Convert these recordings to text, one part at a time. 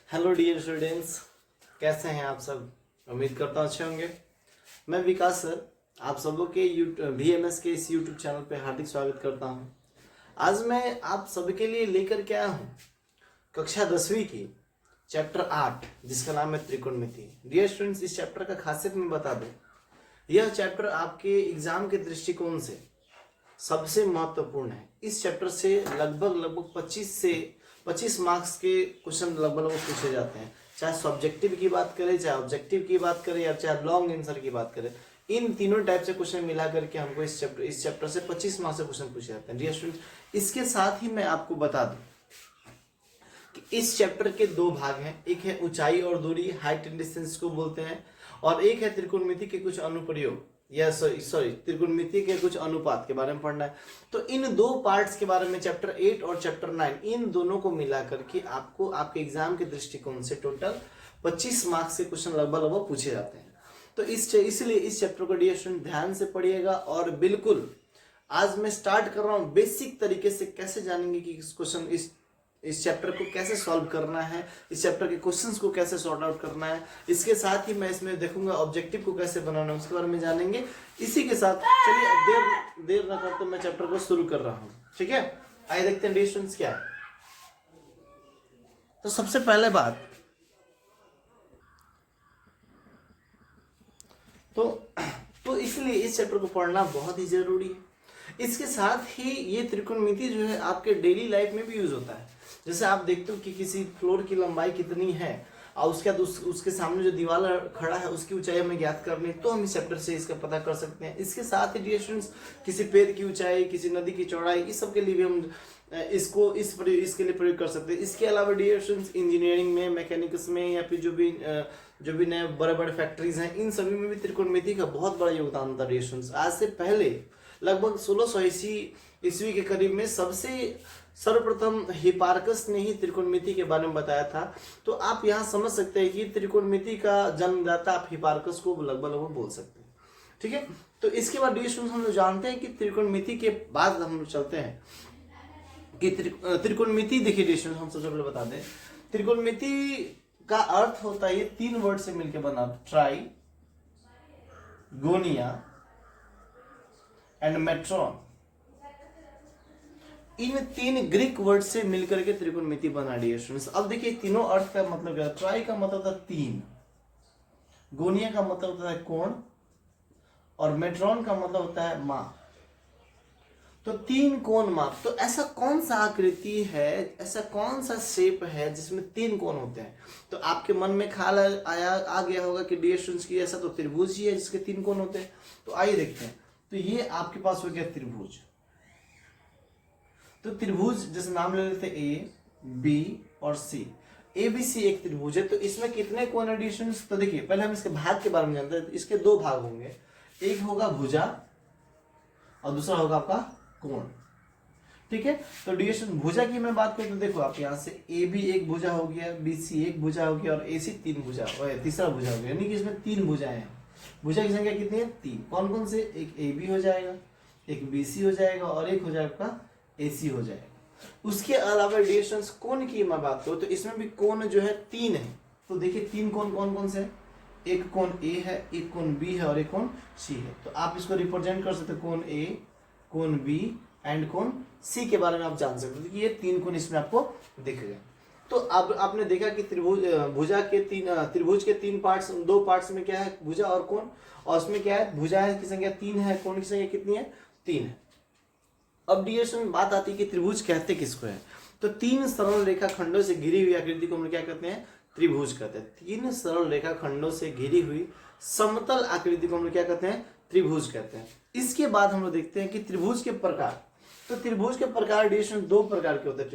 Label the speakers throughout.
Speaker 1: Hello dear students, कैसे हैं आप सब। उम्मीद करता हूँ अच्छे होंगे। मैं विकास सर आप सबों के VMS के इस यूट्यूब चैनल पे हार्दिक स्वागत करता हूँ। आज मैं आप सबके लिए लेकर के आया हूँ कक्षा 10वीं की चैप्टर 8 जिसका नाम है त्रिकोणमिति। डियर स्टूडेंट्स, इस चैप्टर का खासियत मैं बता दूँ। यह चैप्टर आपके एग्जाम के दृष्टिकोण से सबसे महत्वपूर्ण है। इस चैप्टर से लगभग 25 मार्क्स के क्वेश्चन लगभग पूछे जाते हैं। चाहे सब्जेक्टिव की बात करें, चाहे ऑब्जेक्टिव की बात करें, या चाहे लॉन्ग आंसर की बात करें, इन तीनों टाइप से क्वेश्चन मिला करके हमको इस चैप्टर से 25 मार्क्स से क्वेश्चन पूछे जाते हैं। डियर स्टूडेंट्स, इसके साथ ही मैं आपको बता दूं कि इस चैप्टर के दो भाग हैं। एक है ऊंचाई और दूरी, हाइट एंड डिस्टेंस को बोलते हैं, और एक है त्रिकोणमिति के कुछ अनुप्रयोग या सॉरी त्रिकोणमिति के कुछ अनुपात के बारे में पढ़ना है। तो इन दो पार्ट्स के बारे में चैप्टर 8 और चैप्टर 9 इन दोनों को मिला करके आपको आपके एग्जाम के दृष्टिकोण से टोटल 25 मार्क्स के क्वेश्चन लगभग पूछे जाते हैं। तो इसलिए इस चैप्टर को डियर स्टूडेंट ध्यान से पढ़िएगा। और बिल्कुल आज मैं स्टार्ट कर रहा हूँ बेसिक तरीके से, कैसे जानेंगे कि क्वेश्चन इस चैप्टर को कैसे सॉल्व करना है, इस चैप्टर के क्वेश्चंस को कैसे सॉर्ट आउट करना है। इसके साथ ही मैं इसमें देखूंगा ऑब्जेक्टिव को कैसे बनाना है, उसके बारे में जानेंगे। इसी के साथ चलिए अब देर न करते मैं चैप्टर को शुरू कर रहा हूँ। ठीक है, आइए देखते हैं डियर स्टूडेंट्स क्या है। तो सबसे पहले बात तो इसलिए इस चैप्टर को पढ़ना बहुत ही जरूरी है। इसके साथ ही ये त्रिकोणमिति जो है आपके डेली लाइफ में भी यूज होता है। जैसे आप देखते हो कि किसी फ्लोर की लंबाई कितनी है और उसके बाद उसके सामने जो दीवार खड़ा है उसकी ऊंचाई हमें ज्ञात करनी है, तो हम इस चैप्टर से इसका पता कर सकते हैं। इसके साथ ही डियर स्टूडेंट्स किसी पेड़ की ऊंचाई, किसी नदी की चौड़ाई, इस सब के लिए भी हम इसके लिए प्रयोग कर सकते हैं। इसके अलावा डियर स्टूडेंट्स इंजीनियरिंग में, मैकेनिक्स में, या फिर जो भी नए बड़े बड़े फैक्ट्रीज हैं, इन सभी में भी त्रिकोणमिति का बहुत बड़ा योगदान था डियर स्टूडेंट्स। आज से पहले लगभग 1600 ईस्वी के करीब में सर्वप्रथम हिपार्कस ने ही त्रिकोणमिति के बारे में बताया था। तो आप यहाँ समझ सकते हैं कि त्रिकोणमिति का जन्मदाता आप हिपार्कस को लगभग बोल सकते हैं। ठीक है, तो इसके बाद डियर स्टूडेंट्स हम लोग जानते हैं कि त्रिकोणमिति के बाद हम लोग चलते हैं कि त्रिकोणमिति। देखिए डियर स्टूडेंट्स, हम सबसे पहले बता दें त्रिकोणमिति का अर्थ होता है, ये 3 वर्ड से मिलकर बना, tri, gonia and metron. In 3 Greek word से मिलकर के त्रिकोणमिति बना डियर स्टूडेंट्स। अब देखिए तीनों अर्थ का मतलब क्या है। ट्राई का मतलब था 3, गोनिया का मतलब होता है कोण, और मेट्रॉन का मतलब होता है माप। तो 3 कोण माप, तो ऐसा कौन सा आकृति है, ऐसा कौन सा शेप है जिसमें 3 कोण होते हैं। तो आपके मन में ख्याल आ गया होगा कि डियर स्टूडेंट्स की ऐसा तो त्रिभुज ही है जिसके 3 कोण होते हैं। तो आइए देखते हैं। तो ये आपके पास हो गया त्रिभुज। तो त्रिभुज जैसे नाम ले लेते ए, बी और सी। ABC एक त्रिभुज है। तो इसमें कितने कोण एडिशन, तो देखिए पहले हम इसके भाग के बारे में जानते हैं। तो इसके 2 भाग होंगे, एक होगा भुजा और दूसरा होगा आपका कोण। ठीक है, तो डियर भुजा की मैं बात करूं तो देखो आप यहाँ से AB एक भुजा हो गया, BC एक भुजा हो गया, और AC 3 भुजा, तीसरा भुजा हो गया, यानी कि इसमें 3 भुजाएं हैं। भुजा की संख्या कितनी है? 3। कौन कौन से? एक AB हो जाएगा, एक BC हो जाएगा, और एक हो जाएगा आपका AC हो जाएगा। उसके अलावा डियर स्टूडेंट्स कोण की मैं बात करूं तो इसमें भी कोण जो है 3 है। तो देखिए 3 कोण कौन कौन से है? एक कोण A है, एक कोण B है, और एक कोण C है। तो आप इसको रिप्रेजेंट कर सकते हैं, कोण A, कोण B एंड कोण C के बारे में आप जान सकते हैं कि ये 3 कोण इसमें आपको दिख गए। तो अब आपने देखा कि त्रिभुज के 3 पार्ट्स, 2 पार्ट्स में क्या है? भुजा और कोण, और उसमें क्या है? भुजा की संख्या 3 है, कोण की संख्या कितनी है? 3 है। अब डियर स्टूडेंट बात आती है कि त्रिभुज कहते किसको है। तो 3 सरल रेखा खंडों से घिरी हुई आकृति को हम क्या कहते हैं? त्रिभुज कहते हैं। 3 सरल रेखा खंडों से घिरी हुई समतल आकृति को हम क्या कहते हैं? त्रिभुज कहते हैं। इसके बाद हम लोग देखते हैं कि त्रिभुज के प्रकार। तो त्रिभुज के प्रकार डियर स्टूडेंट 2 प्रकार के होते हैं।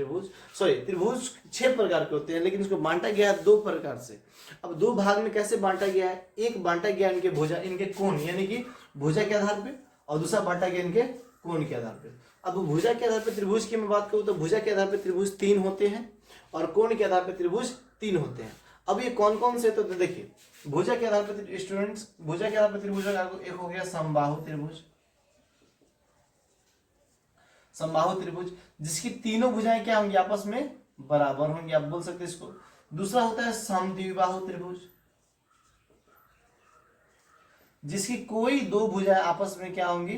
Speaker 1: त्रिभुज 6 प्रकार के होते हैं, लेकिन इसको बांटा गया है 2 प्रकार से। अब 2 भाग में कैसे बांटा गया है? एक बांटा गया इनके भुजा, इनके कोण, यानी कि भुजा के आधार पे, और दूसरा बांटा गया इनके कोण के आधार पे। अब भुजा के आधार पर त्रिभुज की मैं बात करूं तो भुजा के आधार पर त्रिभुज 3 होते हैं, और कोण के आधार पर त्रिभुज 3 होते हैं। अब ये कौन कौन से? तो देखिए भुजा के आधार पर स्टूडेंट्स, भुजा के आधार पर त्रिभुज एक हो गया समबाहु त्रिभुज। समबाहु त्रिभुज जिसकी तीनों भुजाएं क्या होंगी? आपस में बराबर होंगी। आप बोल सकते हैं इसको दूसरा होता है समद्विबाहु त्रिभुज, जिसकी कोई दो भुजाएं आपस में क्या होंगी,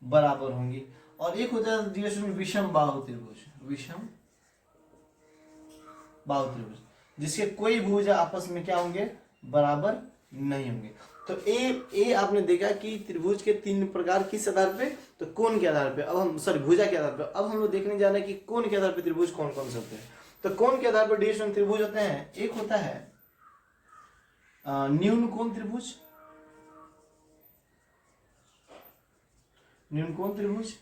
Speaker 1: बराबर होंगी। और एक होता है डियर स्टूडेंट विषम बाहु त्रिभुज, विषम बाहु त्रिभुज, जिसके कोई भुजा आपस में क्या होंगे, बराबर नहीं होंगे। तो ए आपने देखा कि त्रिभुज के तीन प्रकार किस आधार पे, तो कोण के आधार पे। अब हम सॉरी भुजा के आधार पे, अब हम लोग देखने जा रहे हैं कि कोण के आधार पे त्रिभुज कौन कौन से होते हैं। तो कोण के आधार पर डियर स्टूडेंट त्रिभुज होते हैं, एक होता है न्यून कोण त्रिभुज, न्यून कोण त्रिभुज।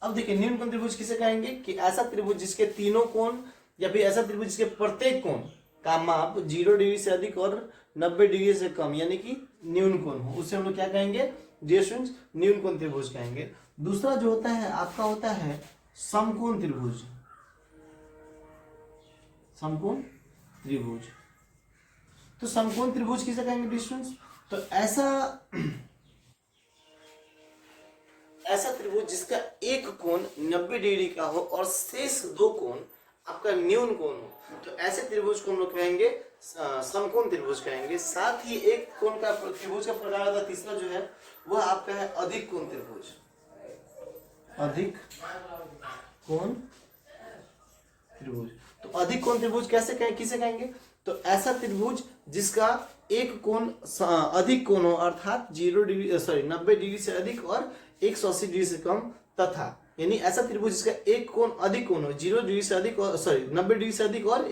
Speaker 1: अब देखिए न्यून कोण त्रिभुज किसे कहेंगे, कि ऐसा त्रिभुज जिसके तीनों कोण या फिर ऐसा त्रिभुज जिसके प्रत्येक कोण का माप 0 डिग्री से अधिक और 90 डिग्री से कम यानी कि न्यून कोण हो, उसे हम लोग क्या कहेंगे, डियर स्टूडेंट्स, न्यून कोण त्रिभुज कहेंगे। दूसरा जो होता है आपका होता है समकोण त्रिभुज, समकोण त्रिभुज। तो समकोण त्रिभुज किसे कहेंगे डियर स्टूडेंट्स, तो ऐसा त्रिभुज जिसका एक कोण 90 डिग्री का हो और शेष दो कोण आपका न्यून कोण हो, तो ऐसे त्रिभुज को हम लोग कहेंगे समकोण त्रिभुज कहेंगे। साथ ही एक कोण का त्रिभुज का प्रकार होता है तीसरा जो है वह आपका है अधिक कोण त्रिभुज, अधिक कोण त्रिभुज। तो अधिक कोण त्रिभुज कैसे कहें, किसे कहेंगे, तो ऐसा त्रिभुज जिसका एक कोण अधिक कोण हो अर्थात 90 डिग्री से अधिक और 180 डिग्री से कम, तथा यानी ऐसा त्रिभुज जिसका एक कोण अधिक कोण हो 0 डिग्री से अधिक और 90 डिग्री से अधिक और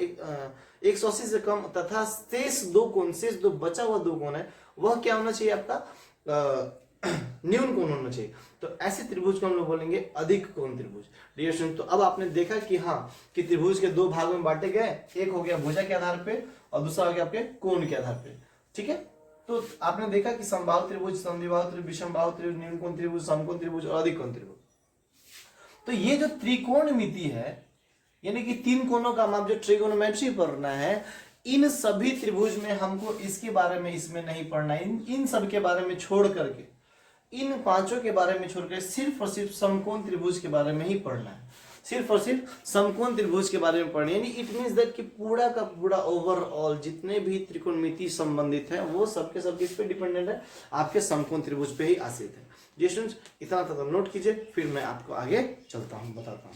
Speaker 1: 180 से कम, तथा शेष दो बचा हुआ दो कोण है वह क्या होना चाहिए आपका न्यून कोण होना चाहिए। तो ऐसे त्रिभुज को हम लोग बोलेंगे अधिक कोण त्रिभुज। डियर स्टूडेंट, तो अब आपने देखा कि हाँ कि त्रिभुज के दो भागों में बांटे गए, एक हो गया भुजा के आधार पे और दूसरा हो गया आपके कोण के आधार पे। ठीक है, तो आपने देखा कि समबाहु त्रिभुज, समद्विबाहु त्रिभुज, विषम बाहु त्रिभुज, न्यून कोण त्रिभुज, समकोण त्रिभुज और अधिक कोण त्रिभुज। तो ये जो त्रिकोणमिति है यानी कि तीन कोणों का माप जो ट्रिगोनोमेट्री पढ़ना है, इन सभी त्रिभुज में हमको इसके बारे में इसमें नहीं पढ़ना है। इन सब के बारे में छोड़ करके, इन पांचों के बारे में छोड़कर सिर्फ और सिर्फ समकोण त्रिभुज के बारे में ही पढ़ना है, सिर्फ और सिर्फ समकोण त्रिभुज के बारे में पढ़ना है। यानी इट मींस दैट कि पूरा का पूरा ओवरऑल जितने भी त्रिकोणमिति संबंधित है वो सबके सब किस पे डिपेंडेंट है, आपके समकोण त्रिभुज पे ही आश्रित है। जी स्टूडेंट्स, इतना तक नोट कीजिए, फिर मैं आपको आगे चलता हूं, बताता हूं।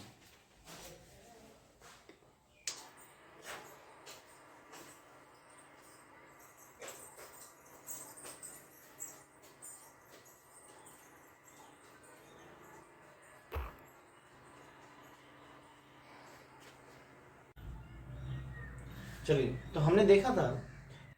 Speaker 1: चलिए, तो हमने देखा था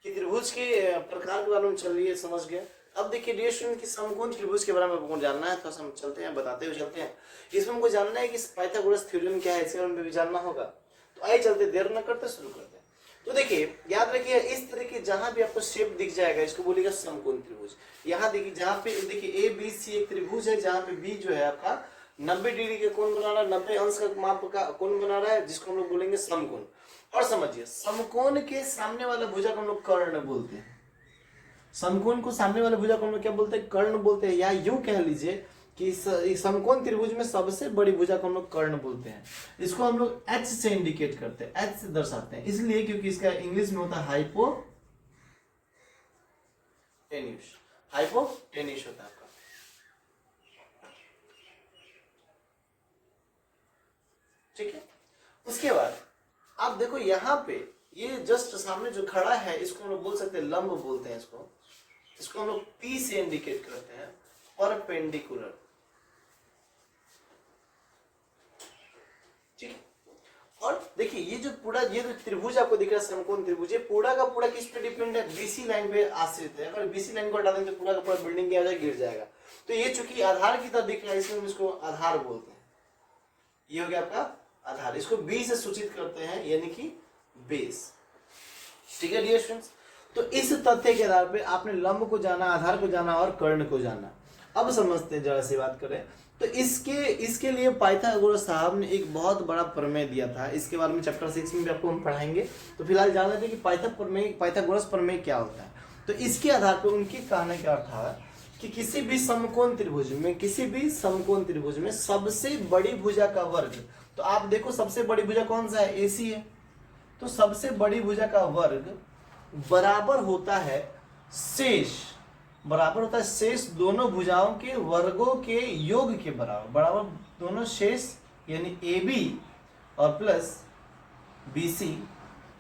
Speaker 1: कि त्रिभुज के प्रकार के बारे में चल रही है, समझ गए। अब देखिए डियर स्टूडेंट कि समकोण त्रिभुज के बारे में आपको जानना है, तो हम चलते हैं, बताते हुए चलते हैं। इसमें हमको जानना है कि पाइथागोरस थ्योरम क्या है, इसके बारे में भी जानना होगा। तो आइए चलते, देर न करते शुरू करते हैं। तो देखिए याद रखिए, इस तरह के जहां भी आपको शेप दिख जाएगा इसको बोलेगा समकोण त्रिभुज। यहाँ देखिए जहाँ पे देखिए ABC एक त्रिभुज है, जहाँ पे B जो है आपका 90 डिग्री का कोण बना रहा है, 90 अंश का माप का कोण बना रहा है, जिसको हम लोग बोलेंगे समकोण। और समझिए समकोण के सामने वाला भुजा को हम लोग कर्ण बोलते हैं। समकोण को सामने वाले भुजा को हम लोग क्या बोलते हैं, कर्ण बोलते हैं। या यूं कह लीजिए कि समकोण त्रिभुज में सबसे बड़ी भुजा को हम लोग कर्ण बोलते हैं। इसको हम लोग H से इंडिकेट करते हैं, H से दर्शाते हैं, इसलिए क्योंकि इसका इंग्लिश में होता है हाइपोटेन्यूस, हाइपोटेन्यूस होता है आपका। ठीक है, उसके बाद आप देखो यहाँ पे ये जस्ट सामने जो खड़ा है इसको हम लोग बोल सकते हैं लंब बोलते हैं, इसको हम लोग P से इंडिकेट करते हैं, परपेंडिकुलर। ठीक है, और देखिए ये जो जो त्रिभुज आपको दिख रहा है समकोण त्रिभुज, ये पूरा का पूरा किस पे डिपेंड है, BC लाइन पे आश्रित है। अगर BC लाइन को हटा दें तो पूरा का पूरा बिल्डिंग क्या हो जाएगा, गिर जाएगा। तो ये चूंकि आधार की तरह दिख रहा है इसलिए हम इसको आधार बोलते हैं। ये हो गया आपका आधार, इसको B से सूचित करते हैं यानी कि बेस। ठीक है डियर स्टूडेंट्स, तो इस तथ्य के आधार पे आपने लंब को जाना, आधार को जाना और कर्ण को जाना। अब समझते हैं, जरा सी बात करें तो इसके लिए पाइथागोरस साहब ने एक बहुत बड़ा प्रमेय दिया था। इसके बारे में चैप्टर 6 में भी आपको हम पढ़ाएंगे। तो फिलहाल जान लेते हैं कि पाइथागोरस प्रमेय क्या होता है। तो इसके आधार पर उनके कहने का अर्थ है कि किसी भी समकोण त्रिभुज में सबसे बड़ी भुजा का वर्ग, तो आप देखो सबसे बड़ी भुजा कौन सा है, AC है। तो सबसे बड़ी भुजा का वर्ग बराबर होता है शेष, बराबर होता है शेष दोनों भुजाओं के वर्गों के योग के बराबर, बराबर दोनों शेष यानी AB और प्लस BC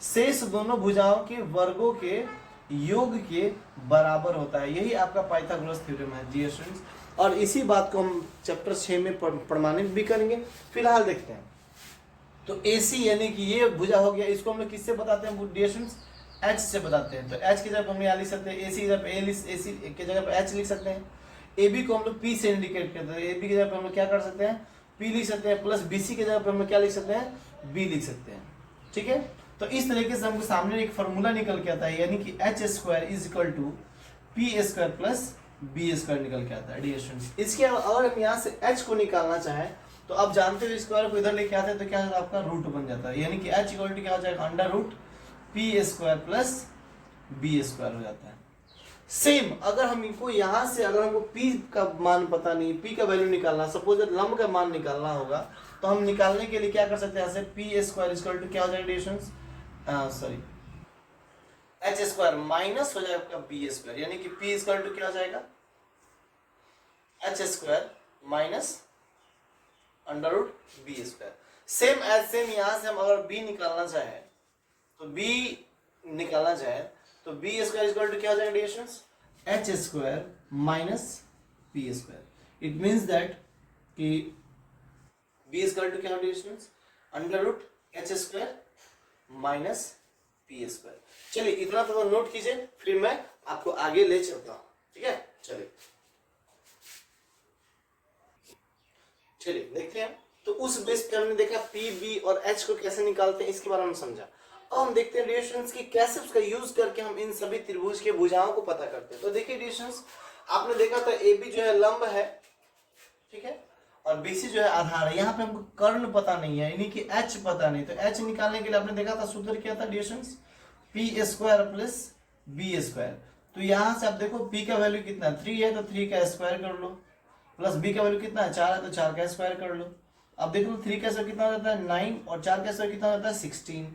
Speaker 1: शेष दोनों भुजाओं के वर्गों के योग के बराबर होता है। यही आपका पाइथागोरस थ्योरम है डियर स्टूडेंट्स, और इसी बात को हम चैप्टर 6 में प्रमाणित भी करेंगे। फिलहाल देखते हैं, तो AC यानी कि ये भुजा हो गया, इसको हम लोग किससे बताते हैं डियर स्टूडेंट्स? H से बताते हैं। तो H की जगह पर हम यहाँ लिख सकते हैं AC की जगह पर AC की जगह पर H लिख सकते हैं। AB को हम लोग P से इंडिकेट करते हैं, AB की जगह पर हम लोग क्या कर सकते हैं? P लिख सकते हैं, प्लस BC की जगह पर हम लोग क्या लिख सकते हैं? B लिख सकते हैं। ठीक है, तो इस तरीके से हमको सामने एक फॉर्मूला निकल के आता है, यानी कि H² is equal to P² plus B² निकल के आता है डियर स्टूडेंट्स। इसके अगर हम यहाँ से H को निकालना चाहें तो आप जानते हो स्क्वायर को इधर लेके आते हैं तो क्या होता है? आपका रूट बन जाता है, यानी कि H इक्वल टू क्या हो जाएगा? Under root P² plus B² हो जाता है। सेम अगर हम इनको यहाँ से, अगर हमको P का मान पता नहीं, P का वैल्यू निकालना, सपोज लंब का मान निकालना होगा, तो हम निकालने के लिए क्या कर सकते हैं? यहाँ से P² इक्वल टू क्या हो जाएगा dear students? Sorry H² minus हो जाएगा आपका B², यानी कि P इक्वल टू क्या हो जाएगा? H² minus under root B²। Same as same यहाँ से हम अगर B निकालना चाहें तो B² इक्वल टू क्या हो जाएगा dear students? H² minus P²। It means that कि B इक्वल टू क्या हो dear students? Under root H² minus P²। चलिए इतना तो नोट कीजिए, फिर मैं आपको आगे ले चलता हूं। ठीक है, चलिए देखते हैं। तो उस बेस पे हमने देखा P, B और H को कैसे निकालते हैं, इसके बारे में समझा। अब हम देखते हैं डियर स्टूडेंट्स की कैसे उसका यूज करके हम इन सभी त्रिभुज के भुजाओं को पता करते हैं। तो देखिए डियर स्टूडेंट्स, आपने देखा था AB जो है लंब है, ठीक है, और BC जो है आधार है। यहाँ पे हमको कर्ण पता नहीं है, यानी कि H पता नहीं, तो H निकालने के लिए आपने देखा था सूत्र क्या था dear students? P² plus B²। तो यहाँ से आप देखो P का वैल्यू कितना है? 3 है, तो 3 का स्क्वायर कर लो, प्लस B का वैल्यू कितना है? 4 है, तो 4 का स्क्वायर कर लो। अब देख लो 3 का स्क्वायर कितना हो जाता है? 9, और 4 का स्क्वायर कितना होता है? 16।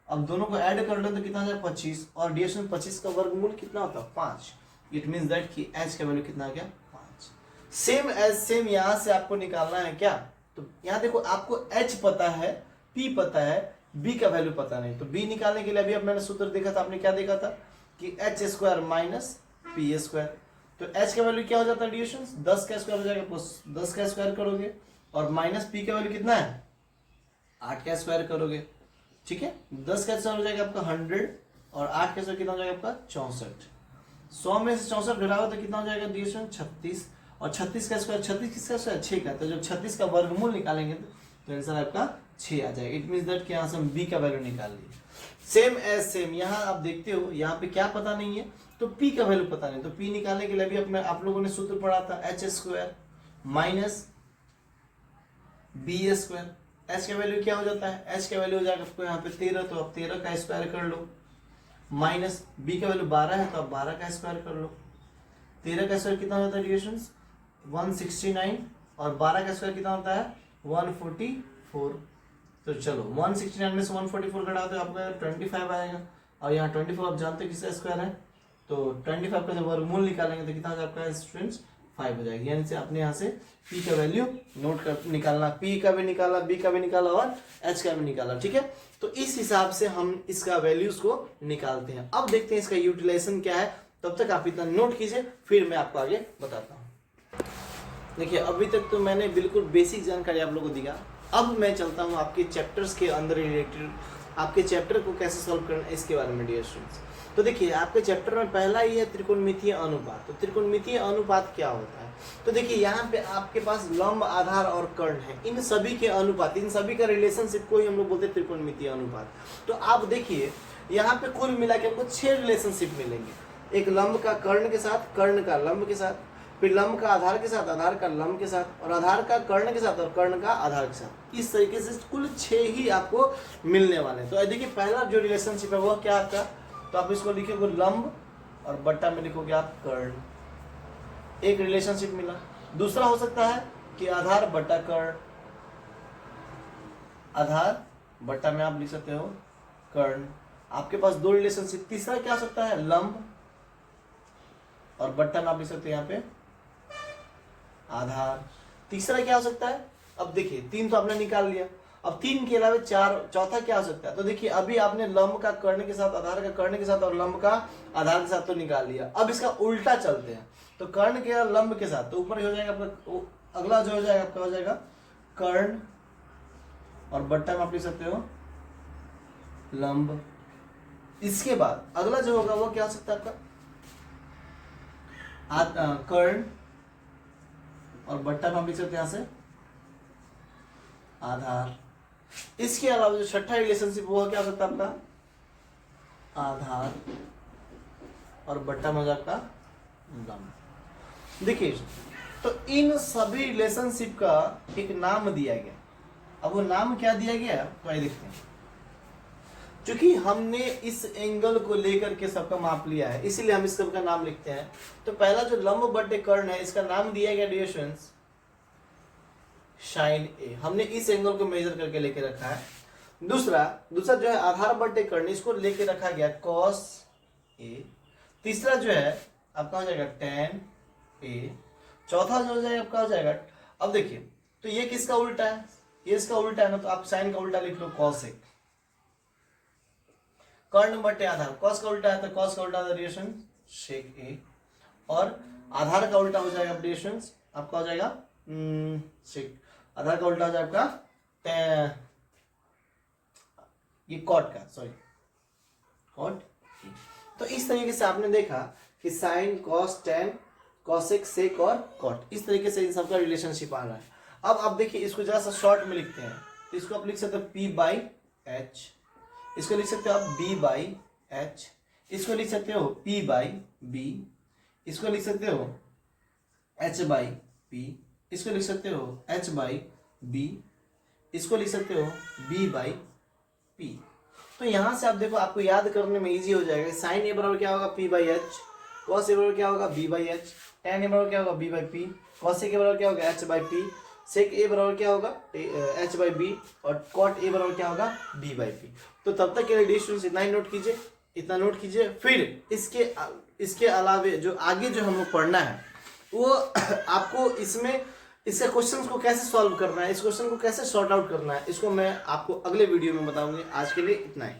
Speaker 1: अब दोनों को ऐड कर लो तो कितना हो जाए? 25, और डियर स्टूडेंट 25 का वर्गमूल कितना होता है? 5। इट मीन्स दैट कि H का वैल्यू कितना आ गया? 5। सेम एज सेम यहाँ से आपको निकालना है क्या? तो यहाँ देखो आपको H पता है, P पता है, B का वैल्यू पता नहीं। तो B निकालने के लिए अभी मैंने सूत्र देखा था, आपने क्या देखा था कि H² माइनस P²। तो H का वैल्यू क्या हो जाता है डियर स्टूडेंट्स? 10 का स्क्वायर हो जाएगा, 10 का स्क्वायर करोगे, और माइनस P का वैल्यू कितना है? 8 का स्क्वायर करोगे। ठीक है, 10 का स्क्वायर हो जाएगा आपका 100, और 8 का स्क्वायर कितना हो जाएगा आपका? 64। 100 में से 64 घटाओ तो कितना हो जाएगा डियर स्टूडेंट? 36, और 36 का स्क्वायर, 36 किसका स्क्वायर? 6 का। तो जब 36 का वर्गमूल निकालेंगे तो आंसर आपका 6 आ जाएगा। इट मींस दैट कि यहाँ से हम B का वैल्यू निकाल लिए। सेम एज सेम यहाँ आप देखते हो, यहाँ पे क्या पता नहीं है? तो P का वैल्यू पता नहीं, तो P निकालने के लिए भी अपने आप लोगों ने सूत्र पढ़ा था H² माइनस B²। H का वैल्यू क्या हो जाता है? H का वैल्यू हो जाएगा आपको यहाँ पे 13, तो आप 13 का स्क्वायर कर लो, माइनस B का वैल्यू 12 है, तो आप 12 का स्क्वायर कर लो। 13 का स्क्वायर कितना होता है डियर स्टूडेंट्स? 169, और 12 का स्क्वायर कितना होता है? 144। तो चलो 169 में से 144 घटा दो, आपका 25 आएगा, और यहाँ 24 आप जानते हो किसका स्क्वायर है, तो 25 का जब वर्गमूल निकालेंगे तो कितना आपका स्टूडेंट्स? 5 हो जाएगी। यानी से आपने यहाँ से P का वैल्यू नोट कर निकालना, P का भी निकाला, B का भी निकाला, और H का भी निकाला। ठीक है, तो इस हिसाब से हम इसका वैल्यूज को निकालते हैं। अब देखते हैं इसका यूटिलाइजेशन क्या है, तब तक आप इतना नोट कीजिए, फिर मैं आपको आगे बताता हूँ। देखिए अभी तक तो मैंने बिल्कुल बेसिक जानकारी आप लोगों को दिया। अब मैं चलता हूँ आपके चैप्टर्स के अंदर रिलेटेड, आपके चैप्टर को कैसे सॉल्व करना है इसके बारे में डियर स्टूडेंट्स। तो देखिए आपके चैप्टर में पहला ही है त्रिकोणमितीय अनुपात। तो त्रिकोणमितीय अनुपात क्या होता है? तो देखिए यहाँ पे आपके पास लंब, आधार और कर्ण है, इन सभी के अनुपात, इन सभी का रिलेशनशिप को ही हम लोग बोलते हैं त्रिकोणमितीय अनुपात। तो आप देखिए यहाँ पे कुल मिला के हमको 6 रिलेशनशिप मिलेंगे। एक लंब का कर्ण के साथ, कर्ण का लंब के साथ, फिर लंब का आधार के साथ, आधार का लंब के साथ, और आधार का कर्ण के साथ, और कर्ण का आधार के साथ। इस तरीके से कुल 6 ही आपको मिलने वाले हैं। तो देखिए पहला जो रिलेशनशिप है वो क्या आपका? तो आप इसको लिखोगे लंब, और बट्टा में लिखोगे आप कर्ण, एक रिलेशनशिप मिला। दूसरा हो सकता है कि आधार बट्टा कर्ण, आधार बट्टा में आप लिख सकते हो कर्ण, आपके पास दो रिलेशनशिप। तीसरा क्या हो सकता है, लंब और बट्टा में आप लिख सकते हैं यहाँ पे आधार। तीसरा क्या हो सकता है, अब देखिए 3 तो आपने निकाल लिया, अब 3 के अलावा 4, चौथा क्या हो सकता है, तो देखिए अभी आपने लंब का कर्ण के साथ, आधार का कर्ण के साथ और लंब का आधार के साथ तो निकाल लिया। अब इसका उल्टा चलते हैं, तो कर्ण के लंब के साथ, तो ऊपर हो जाएगा आपका, अगला जो हो जाएगा आपका हो जाएगा कर्ण और बट्टा में आप लिख सकते हो लंब। इसके बाद अगला जो होगा वो क्या हो सकता है आपका कर्ण और बट्टा में आप लिख सकते हैं यहां से आधार। इसके अलावा जो छठा रिलेशनशिप वो क्या हो सकता है आपका आधार और बट्टा में हो जाएगा आपका लंब। देखिए तो इन सभी रिलेशनशिप का एक नाम दिया गया। अब वो नाम क्या दिया गया तो आइए देखते हैं। क्योंकि हमने इस एंगल को लेकर के सबका माप लिया है, इसीलिए हम इस सबका नाम लिखते हैं। तो पहला जो लंब बट्टे कर्ण है, इसका नाम दिया गया डियर स्टूडेंट्स साइन ए। हमने इस एंगल को मेजर करके लेके रखा है। दूसरा जो है आधार बट्टे कर्ण, इसको लेके रखा गया कॉस ए। तीसरा जो है आपका हो जाएगा टेन ए। चौथा जो हो जाएगा आपका हो जाएगा, अब देखिए तो ये किसका उल्टा है, ये इसका उल्टा है ना, तो आप साइन का उल्टा लिख लो कॉस ए। कर्ण बट्टे आधार, कॉस का उल्टा है तो कॉस का उल्टा रिलेशन शेक ए, और आधार का उल्टा हो जाएगा रिलेशन आपका हो जाएगा शेक। आधार का उल्टा हो जाएगा आपका ये कॉट का, सॉरी कॉट। तो इस तरीके से आपने देखा कि sine cos tan cosec sec और कॉट, इस तरीके से इन सबका रिलेशनशिप आ रहा है। अब आप देखिए इसको जरा सा शॉर्ट में लिखते हैं, तो इसको आप लिख सकते हो P बाई एच, इसको लिख सकते हो आप B बाई एच, इसको लिख सकते हो P बाई बी, इसको लिख सकते हो H बाई पी, इसको लिख सकते हो H बाई बी, इसको लिख सकते हो B बाई पी। तो यहां से आप देखो आपको याद करने में इजी हो जाएगा। साइन ए बराबर क्या होगा P by H, cos A बराबर क्या होगा B बाई एच, टेन ए बराबर क्या होगा B by P, cos A के बराबर क्या होगा H बाई पी, सेक ए बराबर क्या होगा H बाई बी, और कॉट ए बराबर क्या होगा B बाई पी। तो तब तक के लिए डी स्टूडेंट्स इतना ही नोट कीजिए, इतना नोट कीजिए। फिर इसके अलावे जो आगे जो हम लोग पढ़ना है वो आपको इसमें इसके क्वेश्चंस को कैसे सॉल्व करना है, इस क्वेश्चन को कैसे सॉर्ट आउट करना है, इसको मैं आपको अगले वीडियो में बताऊंगी। आज के लिए इतना ही।